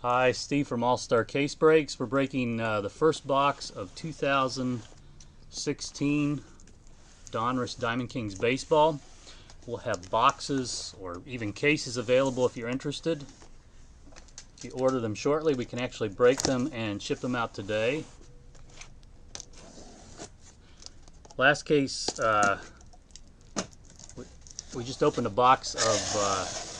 Hi, Steve from All Star Case Breaks. We're breaking the first box of 2016 Donruss Diamond Kings Baseball. We'll have boxes or even cases available if you're interested. If you order them shortly, we can actually break them and ship them out today. Last case, we just opened a box of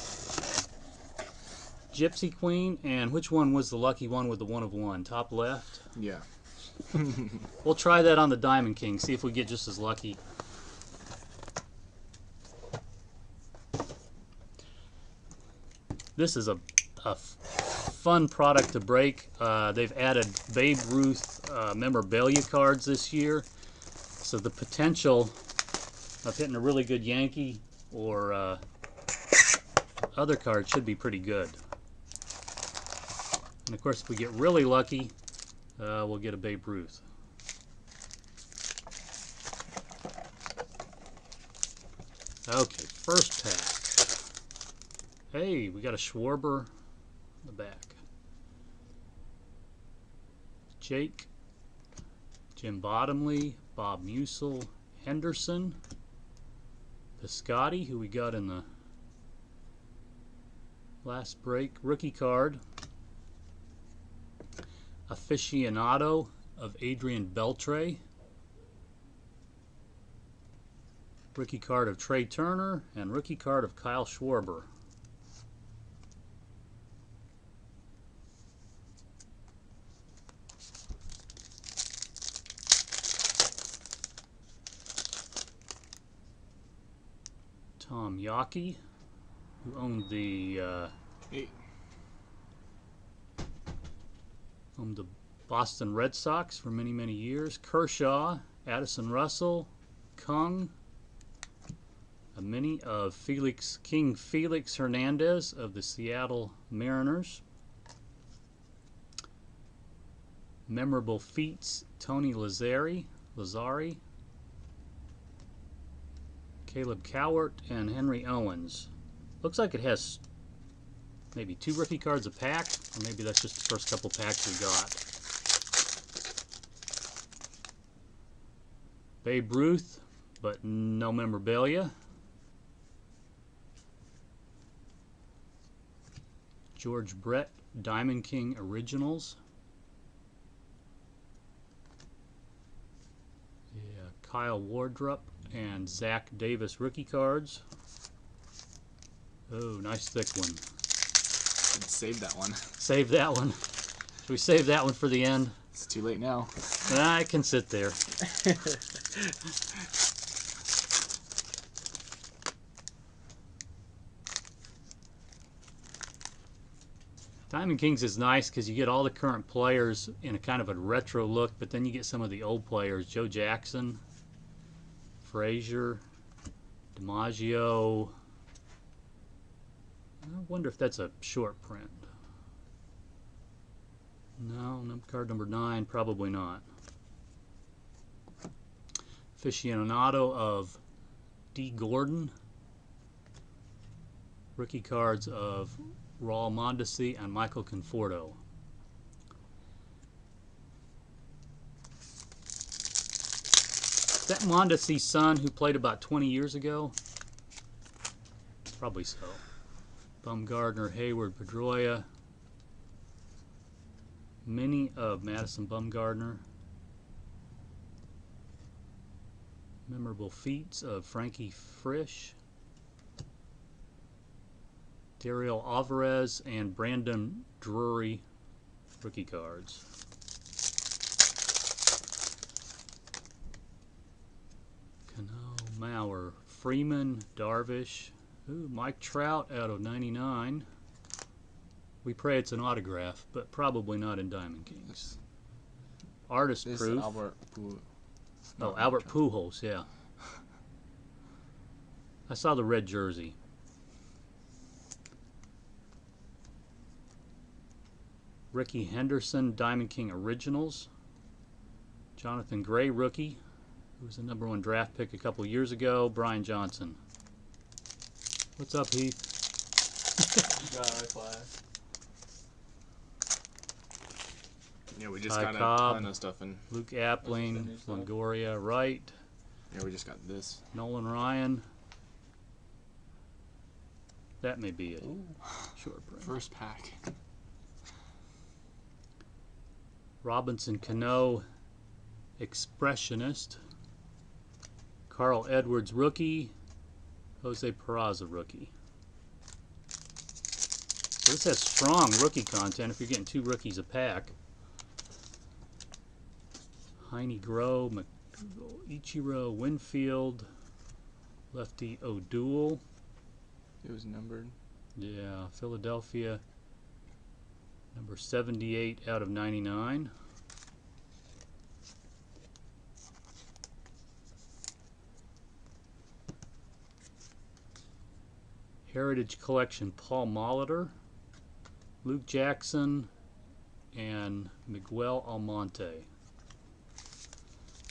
Gypsy Queen, and which one was the lucky one with the 1 of 1? Top left? Yeah. We'll try that on the Diamond King, see if we get just as lucky. This is a fun product to break. They've added Babe Ruth memorabilia cards this year, so the potential of hitting a really good Yankee or other card should be pretty good. And of course, if we get really lucky, we'll get a Babe Ruth. Okay, first pack. Hey, we got a Schwarber in the back. Jake, Jim Bottomley, Bob Musil, Henderson, Piscotty, who we got in the last break, rookie card, Aficionado of Adrian Beltre, rookie card of Trey Turner, and rookie card of Kyle Schwarber. Tom Yawkey, who owned the Boston Red Sox for many, many years. Kershaw, Addison Russell, Kung, a mini of King Felix Hernandez of the Seattle Mariners. Memorable feats, Tony Lazzari, Caleb Cowart, and Henry Owens. Looks like it has maybe 2 rookie cards a pack, or maybe that's just the first couple packs we got. Babe Ruth, but no memorabilia. George Brett, Diamond King Originals. Yeah, Kyle Wardrop and Zach Davis rookie cards. Oh, nice thick one. Save that one. Save that one. Should we save that one for the end? It's too late now. I can sit there. Diamond Kings is nice because you get all the current players in a kind of a retro look, but then you get some of the old players. Joe Jackson, Frazier, DiMaggio. I wonder if that's a short print. No, card number 9, probably not. Aficionado of D. Gordon. Rookie cards of Raul Mondesi and Michael Conforto. Is that Mondesi's son who played about 20 years ago? Probably so. Bumgarner, Hayward, Pedroia. Mini of Madison Bumgarner. Memorable feats of Frankie Frisch, Dario Alvarez, and Brandon Drury rookie cards. Cano, Mauer, Freeman, Darvish. Ooh, Mike Trout out of 99. We pray it's an autograph, but probably not in Diamond Kings. Artist This proof. Albert Albert Pujols, yeah. I saw the red jersey. Ricky Henderson, Diamond King Originals. Jonathan Gray, rookie, who was the #1 draft pick a couple years ago. Brian Johnson. What's up, Heath? Got my class. Yeah, we just Ty got a Cobb, ton of stuff in. Luke Appling, Longoria, Wright, Yeah, we just got this. Nolan Ryan. That may be it. Ooh. Short print. First pack. Robinson Cano, Expressionist. Carl Edwards, rookie. Jose Peraza, rookie. So this has strong rookie content if you're getting 2 rookies a pack. Heine Groh, Ichiro, Winfield, lefty O'Doul. It was numbered. Yeah, Philadelphia, number 78 out of 99. Heritage Collection, Paul Molitor, Luke Jackson, and Miguel Almonte.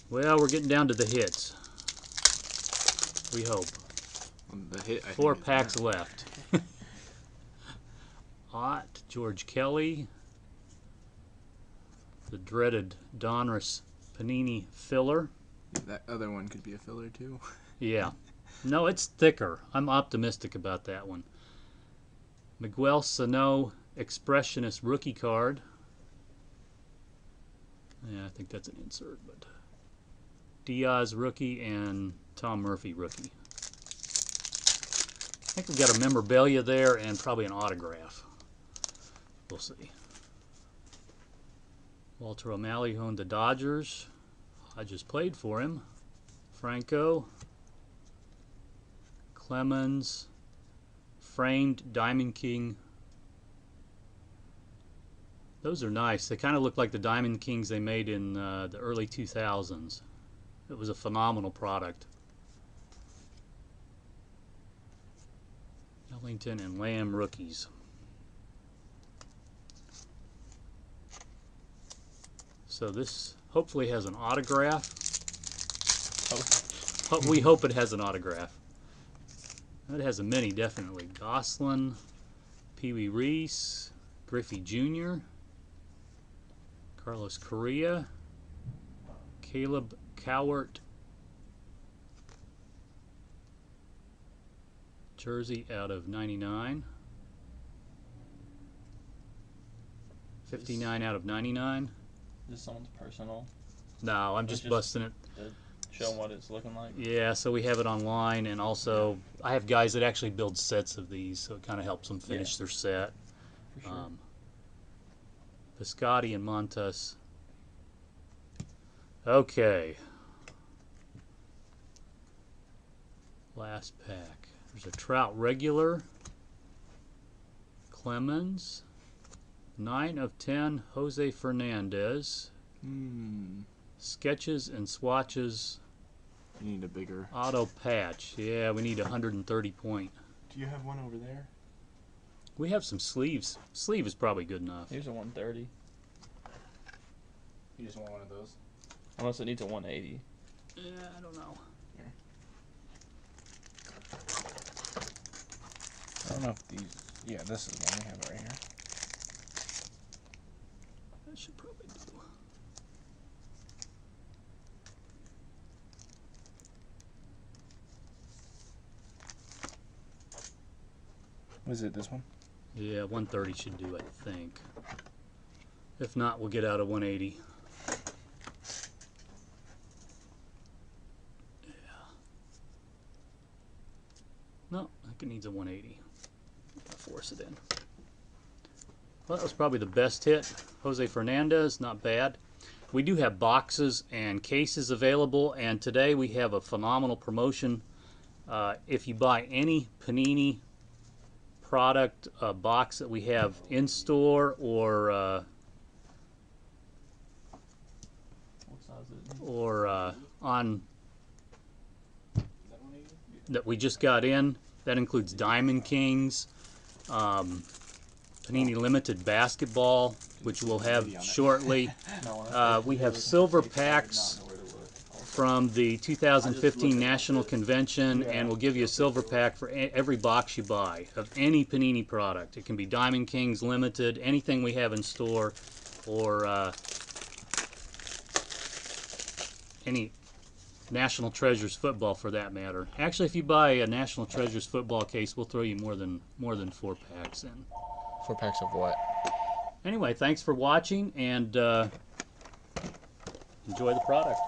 Well, we're getting down to the hits. We hope. The hit. 4 packs left. Ott, George Kelly, the dreaded Donruss Panini filler. That other one could be a filler too. Yeah. No, it's thicker. I'm optimistic about that one. Miguel Sano, Expressionist rookie card. Yeah, I think that's an insert, but Diaz rookie and Tom Murphy rookie. I think we've got a memorabilia there and probably an autograph. We'll see. Walter O'Malley, who owned the Dodgers. I just played for him. Franco. Clemens. Framed Diamond King. Those are nice. They kind of look like the Diamond Kings they made in the early 2000s. It was a phenomenal product. Ellington and Lamb rookies. So this hopefully has an autograph. We hope it has an autograph. It has a mini, definitely. Goslin, Pee Wee Reese, Griffey Jr., Carlos Correa, Caleb Cowart, jersey out of 99, 59 out of 99. This someone's personal. No, I'm just busting it. Show what it's looking like. Yeah, so we have it online, and also I have guys that actually build sets of these, so it kind of helps them finish their set. For sure. Piscotti and Montes. Okay. Last pack. There's a Trout regular. Clemens. 9 of 10, Jose Fernandez. Sketches and swatches. You need a bigger auto patch. Yeah, we need a 130 point. Do you have one over there? We have some sleeves. Sleeve is probably good enough. Here's a 130. You just want one of those? Unless it needs a 180. Yeah, I don't know. Here. I don't know if these. Yeah, this is one. We have it right here. That should probably do. Was it this one? Yeah, 130 should do, I think. If not, we'll get out of 180. Yeah. No, I think it needs a 180. I'll force it in. Well, that was probably the best hit. Jose Fernandez, not bad. We do have boxes and cases available, and today we have a phenomenal promotion. If you buy any Panini product box that we have in store or on that we just got in, that includes Diamond Kings, Panini Limited Basketball, which we'll have shortly. We have silver packs from the 2015 National Convention, and we'll give you a silver pack for every box you buy of any Panini product. It can be Diamond Kings Limited, anything we have in store, or any National Treasures football for that matter. Actually, if you buy a National Treasures football case, we'll throw you more than 4 packs in. 4 packs of what? Anyway, thanks for watching, and enjoy the product.